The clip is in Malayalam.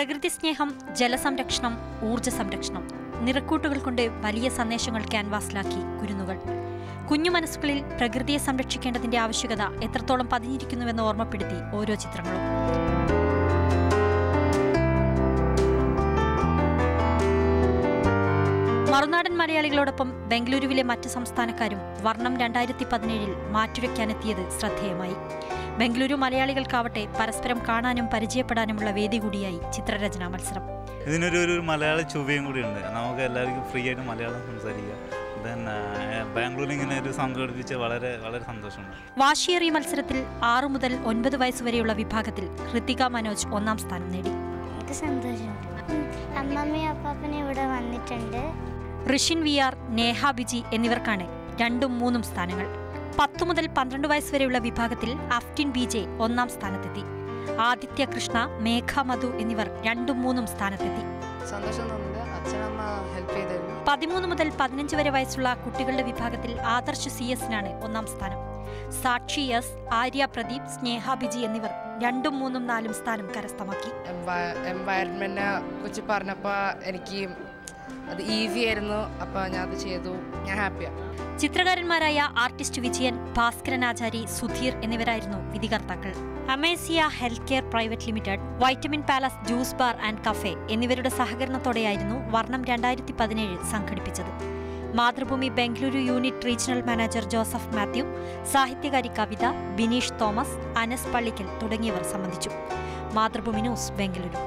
പ്രകൃതി സ്നേഹം, ജലസംരക്ഷണം, ഊർജ്ജ സംരക്ഷണം, നിറക്കൂട്ടുകൾ കൊണ്ട് വലിയ സന്ദേശങ്ങൾ ക്യാൻവാസിലാക്കി കുരുന്നുകൾ. കുഞ്ഞു മനസ്സുകളിൽ പ്രകൃതിയെ സംരക്ഷിക്കേണ്ടതിന്റെ ആവശ്യകത എത്രത്തോളം പതിഞ്ഞിരിക്കുന്നുവെന്ന് ഓർമ്മപ്പെടുത്തി ഓരോ ചിത്രങ്ങളും. മറുനാടൻ മലയാളികളോടൊപ്പം ബംഗളൂരുവിലെ മറ്റ് സംസ്ഥാനക്കാരും വർണ്ണം 2017 മാറ്റുരയ്ക്കാനെത്തിയത് ശ്രദ്ധേയമായി. ബംഗളൂരു മലയാളികൾക്കാവട്ടെ പരസ്പരം കാണാനും പരിചയപ്പെടാനുമുള്ള വേദി കൂടിയായി ചിത്രരചനാ മത്സരം. ഇതിനൊരു മലയാള ചുവയും കൂടിയുണ്ട്. നമുക്ക് എല്ലാവർക്കും ഫ്രീ ആയിട്ട് മലയാളം സംസാരിക്കാം. ബാംഗ്ലൂരിൽ ഇങ്ങനെ ഒരു സംഘടിപ്പിച്ച വളരെ വളരെ സന്തോഷമുണ്ട്. വാശിയേറിയ മത്സരത്തിൽ 6 മുതൽ 9 വയസ്സുവരെയുള്ള വിഭാഗത്തിൽ ഹൃതിക മനോജ് 1ാം സ്ഥാനം നേടി. അമ്മമ്മയും അപ്പാപ്പനും ഇവിടെ വന്നിട്ടുണ്ട്. ഋഷിൻ VR, നേഹ ബിജി എന്നിവർക്കാണ് 2ഉം 3ഉം സ്ഥാനങ്ങൾ. 10 മുതൽ 12 വയസ്സുവരെയുള്ള വിഭാഗത്തിൽ അഫ്റ്റിൻ BJ 1ാം സ്ഥാനത്തെത്തി. ആദിത്യ കൃഷ്ണ, മേഘ മധു എന്നിവർ 2ഉം 3ഉം സ്ഥാനത്തെത്തി. 13 മുതൽ 15 വരെ വയസ്സുള്ള കുട്ടികളുടെ വിഭാഗത്തിൽ ആദർശ് CS-നാണ് 1ാം സ്ഥാനം. സാക്ഷി S, ആര്യ പ്രദീപ്, സ്നേഹ ബിജി എന്നിവർ 2ഉം 3ഉം 4ഉം സ്ഥാനം കരസ്ഥമാക്കി. എൻവയറൻമെന്റിനെ കുറിച്ച് പറഞ്ഞപ്പോൾ എനിക്ക് അത് ഈസി ആയിരുന്നു. അപ്പോൾ ഞാൻ അത് ചെയ്തു. ഞാൻ ഹാപ്പിയാണ്. ചിത്രകാരന്മാരായ ആർട്ടിസ്റ്റ് വിജയൻ, ഭാസ്കരൻ ആചാരി, സുധീർ എന്നിവരായിരുന്നു വിധികർത്താക്കൾ. അമേസിയ health care private limited, vitamin palace juice bar and cafe എന്നിവരുടെ സഹകരണത്തോടെയായിരുന്നു വർണ്ണം 2017 സംഘടിപ്പിച്ചത്. Mathrubhumi Bengaluru unit regional manager Joseph Mathew, സാഹിത്യകാരി കവിത, ബിനീഷ് തോമസ്, അനസ് പള്ളിക്കൽ തുടങ്ങിയവർ സംബന്ധിച്ചു. മാതൃഭൂമി ന്യൂസ്, ബംഗളൂരു.